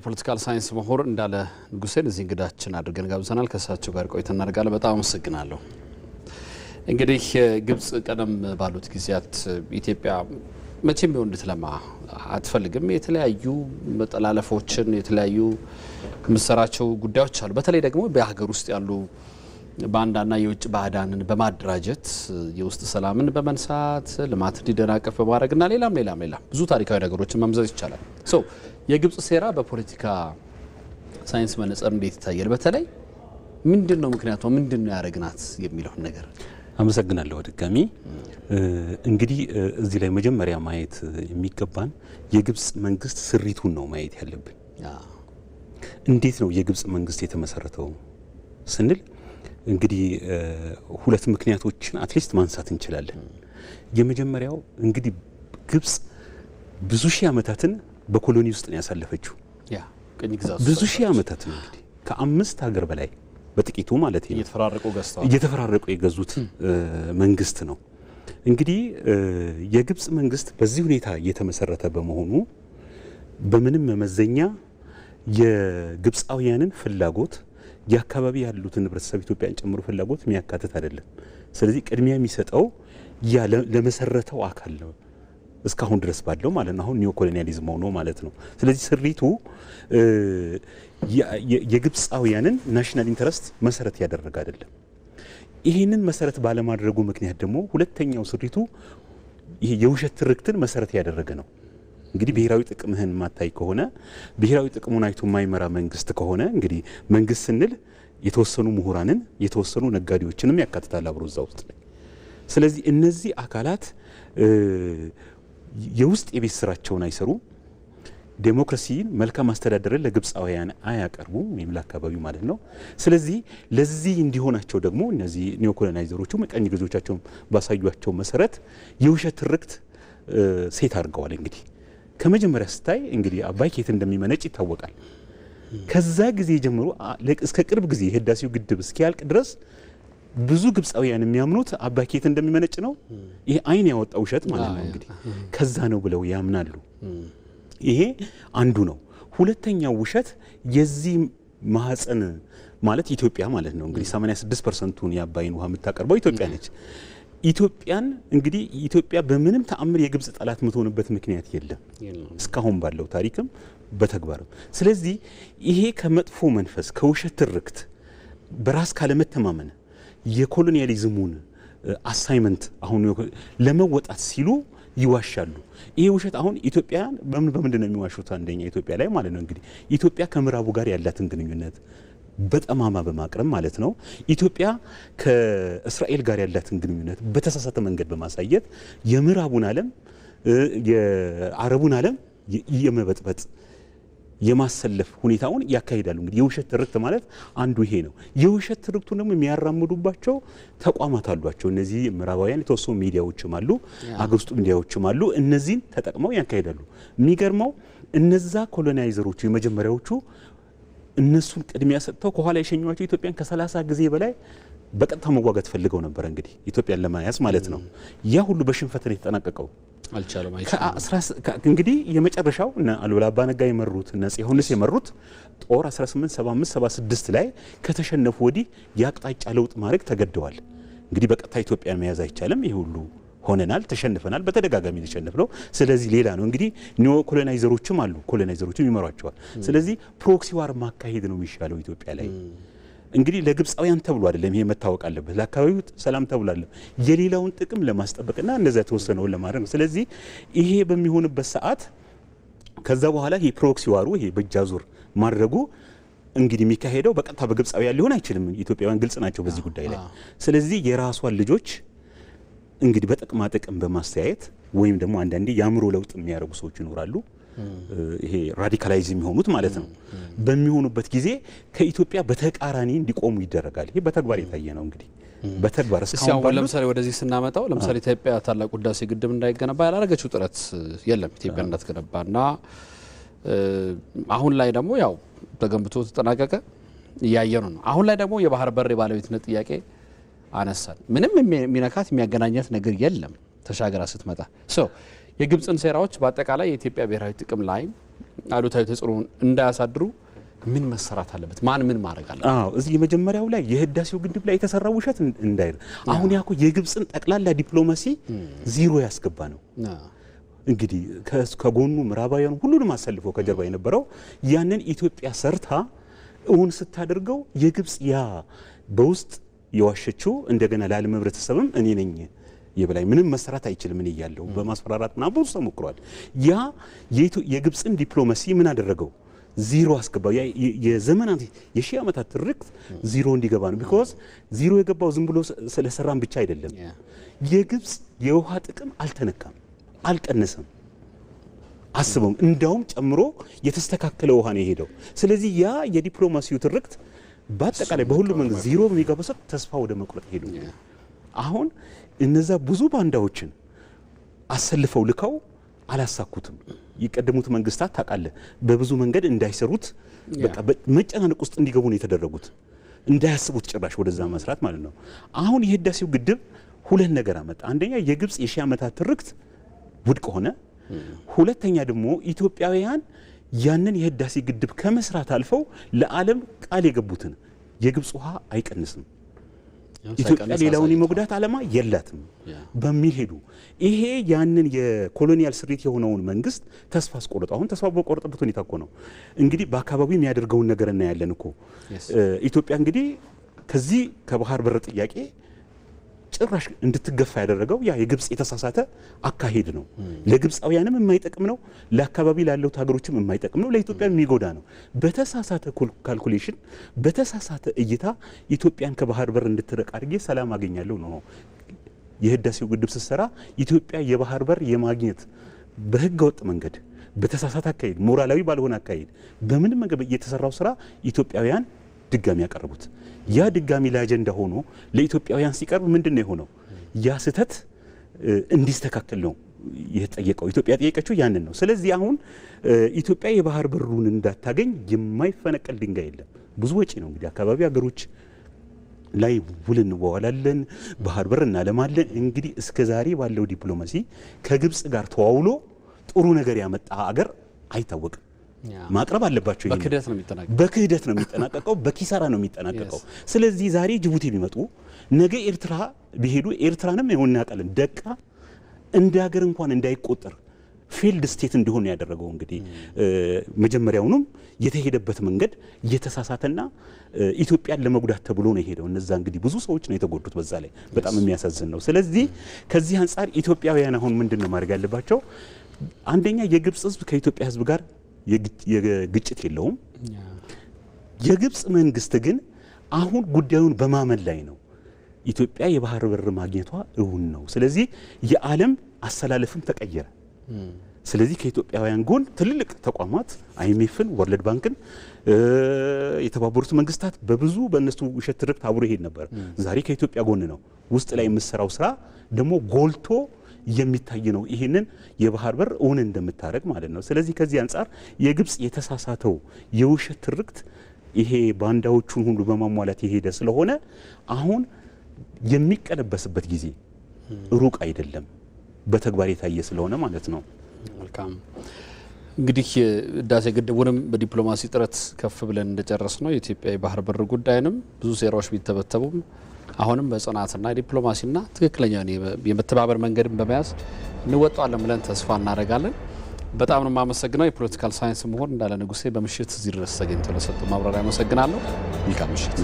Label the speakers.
Speaker 1: የፖለቲካል ሳይንስ ምሁር እንዳለ ንጉሴን እዚህ እንግዳችን አድርገን ጋብዘናል። ከሳቸው ጋር ቆይታ እናደርጋለን። በጣም አመሰግናለሁ። እንግዲህ ግብጽ ቀደም ባሉት ጊዜያት ኢትዮጵያ መቼም ቢሆን እንድትለማ አትፈልግም። የተለያዩ መጠላለፎችን የተለያዩ ምሰራቸው ጉዳዮች አሉ። በተለይ ደግሞ በሀገር ውስጥ ያሉ ባንዳና የውጭ ባዕዳንን በማደራጀት የውስጥ ሰላምን በመንሳት ልማት እንዲደናቀፍ በማድረግና ሌላም ብዙ ታሪካዊ ነገሮችን መምዘዝ ይቻላል። የግብጽ ሴራ በፖለቲካ ሳይንስ መነጽር እንዴት ይታያል? በተለይ ምንድነው ምክንያቱ ምንድነው ያረግናት የሚለው ነገር።
Speaker 2: አመሰግናለሁ ድጋሚ። እንግዲህ እዚህ ላይ መጀመሪያ ማየት የሚገባን የግብጽ መንግስት ስሪቱን ነው ማየት ያለብን። እንዴት ነው የግብጽ መንግስት የተመሰረተው ስንል እንግዲህ ሁለት ምክንያቶችን አትሊስት ማንሳት እንችላለን። የመጀመሪያው እንግዲህ ግብጽ ብዙ ሺህ ዓመታትን በኮሎኒ ውስጥ ነው ያሳለፈችው። ብዙ ሺህ ዓመታት ነው እንግዲህ ከአምስት ሀገር በላይ በጥቂቱ ማለት ነው እየተፈራረቁ የገዙት መንግስት ነው። እንግዲህ የግብጽ መንግስት በዚህ ሁኔታ እየተመሰረተ በመሆኑ በምንም መመዘኛ የግብጻውያንን ፍላጎት የአካባቢ ያሉትን ህብረተሰብ ኢትዮጵያን ጨምሮ ፍላጎት የሚያካትት አይደለም። ስለዚህ ቅድሚያ የሚሰጠው ያ ለመሰረተው አካል ነው እስካሁን ድረስ ባለው ማለት ነው። አሁን ኒዮ ኮሎኒያሊዝም ሆኖ ማለት ነው። ስለዚህ ስሪቱ የግብጻውያንን ናሽናል ኢንተረስት መሰረት ያደረገ አይደለም። ይህንን መሰረት ባለማድረጉ ምክንያት ደግሞ ሁለተኛው ስሪቱ ይሄ የውሸት ትርክትን መሰረት ያደረገ ነው። እንግዲህ ብሔራዊ ጥቅምህን ማታይ ከሆነ ብሔራዊ ጥቅሙን አይቶ የማይመራ መንግስት ከሆነ እንግዲህ መንግስት ስንል የተወሰኑ ምሁራንን የተወሰኑ ነጋዴዎችንም ያካትታል አብሮ እዛ ውስጥ ላይ። ስለዚህ እነዚህ አካላት የውስጥ የቤት ስራቸውን አይሰሩም። ዴሞክራሲን መልካም አስተዳደርን ለግብጻውያን አያቀርቡም ወይም ለአካባቢው ማለት ነው። ስለዚህ ለዚህ እንዲሆናቸው ደግሞ እነዚህ ኒዮኮሎናይዘሮቹ ቀኝ ገዢዎቻቸው ባሳዩአቸው መሰረት የውሸት ትርክት ሴት አድርገዋል። እንግዲህ ከመጀመሪያ ስታይ እንግዲህ አባይ ከየት እንደሚመነጭ ይታወቃል። ከዛ ጊዜ ጀምሮ እስከ ቅርብ ጊዜ የህዳሴው ግድብ እስኪያልቅ ድረስ ብዙ ግብጻውያን የሚያምኑት አባይ ከየት እንደሚመነጭ ነው። ይሄ አይን ያወጣ ውሸት ማለት ነው። እንግዲህ ከዛ ነው ብለው ያምናሉ። ይሄ አንዱ ነው። ሁለተኛው ውሸት የዚህ ማህፀን ማለት ኢትዮጵያ ማለት ነው። እንግዲህ 86%ን የአባይን ውሃ የምታቀርበው ኢትዮጵያ ነች። ኢትዮጵያን እንግዲህ ኢትዮጵያ በምንም ተአምር የግብጽ ጠላት የምትሆንበት ምክንያት የለም እስካሁን ባለው ታሪክም በተግባርም። ስለዚህ ይሄ ከመጥፎ መንፈስ ከውሸት ትርክት በራስ ካለመተማመን የኮሎኒያሊዝሙን አሳይመንት አሁን ለመወጣት ሲሉ ይዋሻሉ። ይሄ ውሸት አሁን ኢትዮጵያን በምንድን ነው የሚዋሹት? አንደኛ ኢትዮጵያ ላይ ማለት ነው እንግዲህ ኢትዮጵያ ከምዕራቡ ጋር ያላትን ግንኙነት በጠማማ በማቅረብ ማለት ነው። ኢትዮጵያ ከእስራኤል ጋር ያላትን ግንኙነት በተሳሳተ መንገድ በማሳየት የምዕራቡን ዓለም የአረቡን ዓለም የመበጥበጥ የማሰለፍ ሁኔታውን ያካሂዳሉ። እንግዲህ የውሸት ትርክት ማለት አንዱ ይሄ ነው። የውሸት ትርክቱን ደግሞ የሚያራምዱባቸው ተቋማት አሏቸው። እነዚህ ምዕራባውያን የተወሰኑ ሚዲያዎችም አሉ፣ አገር ውስጥ ሚዲያዎችም አሉ። እነዚህን ተጠቅመው ያካሂዳሉ። የሚገርመው እነዛ ኮሎናይዘሮቹ የመጀመሪያዎቹ እነሱን ቅድሚያ ሰጥተው ከኋላ የሸኟቸው ኢትዮጵያን ከ30 ጊዜ በላይ በቀጥታ መዋጋት ፈልገው ነበር። እንግዲህ ኢትዮጵያን ለማያዝ ማለት ነው። ያ ሁሉ በሽንፈት ነው የተጠናቀቀው። አልቻለም። እንግዲህ የመጨረሻው እና አሉላ አባ ነጋ የመሩት እና አፄ ዮሐንስ የመሩት ጦር 1875-76 ላይ ከተሸነፉ ወዲህ የአቅጣጫ ለውጥ ማድረግ ተገደዋል። እንግዲህ በቀጥታ ኢትዮጵያን መያዝ አይቻልም። ይሄ ሁሉ ሆነናል፣ ተሸንፈናል፣ በተደጋጋሚ ተሸንፈናል። ስለዚህ ሌላ ነው እንግዲህ ኒዮ ኮሎናይዘሮችም አሉ፣ ኮሎናይዘሮችም ይመሯቸዋል። ስለዚህ ፕሮክሲ ዋር ማካሄድ ነው የሚሻለው ኢትዮጵያ ላይ። እንግዲህ ለግብጻውያን ተብሎ አይደለም፣ ይሄ መታወቅ አለበት። ለአካባቢው ሰላም ተብሎ አይደለም፣ የሌላውን ጥቅም ለማስጠበቅና እንደዛ ተወሰነውን ለማድረግ ነው። ስለዚህ ይሄ በሚሆንበት ሰዓት ከዛ በኋላ ይሄ ፕሮክሲ ዋሩ ይሄ በእጃዙር ማድረጉ እንግዲህ የሚካሄደው በቀጥታ በግብጻውያን ሊሆን አይችልም። ኢትዮጵያውያን ግልጽ ናቸው በዚህ ጉዳይ ላይ። ስለዚህ የራሷን ልጆች እንግዲህ በጥቅማ ጥቅም በማስተያየት ወይም ደግሞ አንዳንዴ የአእምሮ ለውጥ የሚያደርጉ ሰዎች ይኖራሉ። ይሄ ራዲካላይዝ የሚሆኑት ማለት ነው። በሚሆኑበት ጊዜ ከኢትዮጵያ በተቃራኒ እንዲቆሙ ይደረጋል። ይሄ በተግባር የታየ ነው። እንግዲህ በተግባር
Speaker 1: እስካሁን ለምሳሌ ወደዚህ ስናመጣው ለምሳሌ ኢትዮጵያ ታላቁ ህዳሴ ግድብ እንዳይገነባ ያላረገችው ጥረት የለም ኢትዮጵያ እንዳትገነባና አሁን ላይ ደግሞ ያው ተገንብቶ ተጠናቀቀ እያየኑ ነው። አሁን ላይ ደግሞ የባህር በር የባለቤትነት ጥያቄ አነሳን። ምንም የሚነካት የሚያገናኛት ነገር የለም ተሻገራ ስትመጣ የግብጽን ሴራዎች በአጠቃላይ የኢትዮጵያ ብሔራዊ ጥቅም ላይ አሉታዊ ተጽዕኖ እንዳያሳድሩ ምን መሰራት አለበት? ምን ማድረግ አለበት?
Speaker 2: እዚህ የመጀመሪያው ላይ የህዳሴው ግድብ ላይ የተሰራው ውሸት እንዳይል አሁን ያኮ የግብፅን ጠቅላላ ዲፕሎማሲ ዜሮ ያስገባ ነው። እንግዲህ ከጎኑ ምዕራባውያን ሁሉንም አሰልፈው ከጀርባ የነበረው ያንን ኢትዮጵያ ሰርታ እውን ስታደርገው የግብፅ ያ በውስጥ የዋሸችው እንደገና ለዓለም ህብረተሰብም እኔ ነኝ የበላይ ምንም መሰራት አይችልም እኔ ያለው በማስፈራራት ምናምን ብዙ ተሞክሯል። ያ የግብፅን ዲፕሎማሲ ምን አደረገው? ዜሮ አስገባው። የዘመናት የሺህ ዓመታት ትርክት ዜሮ እንዲገባ ነው። ቢኮዝ ዜሮ የገባው ዝም ብሎ ስለሰራን ብቻ አይደለም። የግብፅ የውሃ ጥቅም አልተነካም፣ አልቀነሰም። አስበውም እንዳውም ጨምሮ የተስተካከለ ውሃ ነው የሄደው። ስለዚህ ያ የዲፕሎማሲው ትርክት በአጠቃላይ በሁሉም መንገድ ዜሮ በሚገባው ሰዓት ተስፋ ወደ መቁረጥ ሄዱ። አሁን እነዛ ብዙ ባንዳዎችን አሰልፈው ልከው አላሳኩትም። የቀደሙት መንግስታት ታውቃለህ በብዙ መንገድ እንዳይሰሩት በቃ መጨናነቅ ውስጥ እንዲገቡ ነው የተደረጉት፣ እንዳያስቡት ጭራሽ ወደዛ መስራት ማለት ነው። አሁን የህዳሴው ግድብ ሁለት ነገር አመጣ። አንደኛ የግብፅ የሺህ ዓመታት ትርክት ውድቅ ሆነ። ሁለተኛ ደግሞ ኢትዮጵያውያን ያንን የህዳሴ ግድብ ከመስራት አልፈው ለዓለም ቃል የገቡትን የግብፅ ውሃ አይቀንስም፣ ኢትዮጵያ ሌላውን የመጉዳት ዓላማ የላትም በሚል ሄዱ። ይሄ ያንን የኮሎኒያል ስሪት የሆነውን መንግስት ተስፋ አስቆረጠ። አሁን ተስፋ በቆረጠበት ሁኔታ እኮ ነው እንግዲህ በአካባቢው የሚያደርገውን ነገር እናያለን እኮ። ኢትዮጵያ እንግዲህ ከዚህ ከባህር በር ጥያቄ ጭራሽ እንድትገፋ ያደረገው ያ የግብፅ የተሳሳተ አካሄድ ነው። ለግብፃውያንም የማይጠቅም ነው፣ ለአካባቢ ላሉት ሀገሮችም የማይጠቅም ነው፣ ለኢትዮጵያ የሚጎዳ ነው። በተሳሳተ ካልኩሌሽን፣ በተሳሳተ እይታ ኢትዮጵያን ከባህር በር እንድትርቅ አድርጌ ሰላም አገኛለሁ ነው። የህዳሴው ግድብ ስትሰራ ኢትዮጵያ የባህር በር የማግኘት በህገ ወጥ መንገድ፣ በተሳሳተ አካሄድ፣ ሞራላዊ ባልሆነ አካሄድ በምንም መንገድ የተሰራው ስራ ኢትዮጵያውያን ድጋሚ ያቀርቡት። ያ ድጋሚ ለአጀንዳ ሆኖ ለኢትዮጵያውያን ሲቀርብ ምንድን ነው የሆነው? ያ ስህተት እንዲስተካከል ነው የተጠየቀው። ኢትዮጵያ ጠየቀችው ያንን ነው። ስለዚህ አሁን ኢትዮጵያ የባህር በሩን እንዳታገኝ የማይፈነቀል ድንጋይ የለም። ብዙ ወጪ ነው እንግዲህ አካባቢ ሀገሮች ላይ ውል እንዋዋላለን፣ ባህር በር እናለማለን። እንግዲህ እስከ ዛሬ ባለው ዲፕሎማሲ ከግብፅ ጋር ተዋውሎ ጥሩ ነገር ያመጣ አገር አይታወቅም። ማቅረብ አለባቸው። በክህደት ነው የሚጠናቀቀው፣ በኪሳራ ነው የሚጠናቀቀው። ስለዚህ ዛሬ ጅቡቲ ቢመጡ ነገ ኤርትራ ቢሄዱ ኤርትራንም ይሁን ያቀልን ደቃ እንደ ሀገር እንኳን እንዳይቆጠር ፊልድ ስቴት እንዲሆን ያደረገው እንግዲህ መጀመሪያውንም የተሄደበት መንገድ እየተሳሳተና ኢትዮጵያን ለመጉዳት ተብሎ ነው የሄደው። እነዛ እንግዲህ ብዙ ሰዎች ነው የተጎዱት በዛ ላይ በጣም የሚያሳዝን ነው። ስለዚህ ከዚህ አንፃር ኢትዮጵያውያን አሁን ምንድነው ማድረግ ያለባቸው? አንደኛ የግብፅ ህዝብ ከኢትዮጵያ ህዝብ ጋር የግጭት የለውም። የግብፅ መንግስት ግን አሁን ጉዳዩን በማመን ላይ ነው። ኢትዮጵያ የባህር በር ማግኘቷ እውን ነው። ስለዚህ የዓለም አሰላለፍም ተቀየረ። ስለዚህ ከኢትዮጵያውያን ጎን ትልልቅ ተቋማት አይኤምኤፍን፣ ወርልድ ባንክን፣ የተባበሩት መንግስታት በብዙ በእነሱ ውሸት ትርክት አብሮ ይሄድ ነበር። ዛሬ ከኢትዮጵያ ጎን ነው። ውስጥ ላይ የምትሰራው ስራ ደግሞ ጎልቶ የሚታይ ነው። ይሄንን የባህር በር እውን እንደምታረግ ማለት ነው። ስለዚህ ከዚህ አንፃር የግብፅ የተሳሳተው የውሸት ትርክት ይሄ ባንዳዎቹን ሁሉ በማሟላት የሄደ ስለሆነ አሁን የሚቀለበስበት ጊዜ ሩቅ አይደለም፣ በተግባር የታየ ስለሆነ ማለት ነው።
Speaker 1: መልካም እንግዲህ ህዳሴ ግድቡንም በዲፕሎማሲ ጥረት ከፍ ብለን እንደጨረስ ነው። የኢትዮጵያ የባህር በር ጉዳይንም ብዙ ሴራዎች ቢተበተቡም አሁንም በጽናትና ዲፕሎማሲና ትክክለኛ የመተባበር መንገድን በመያዝ እንወጣለን ብለን ተስፋ እናደርጋለን። በጣም ነው የማመሰግነው። የፖለቲካል ሳይንስ ምሁር እንዳለ ንጉሴ በምሽት እዚህ ድረስ ተገኝቶ ለሰጡ ማብራሪያ አመሰግናለሁ። መልካም ምሽት።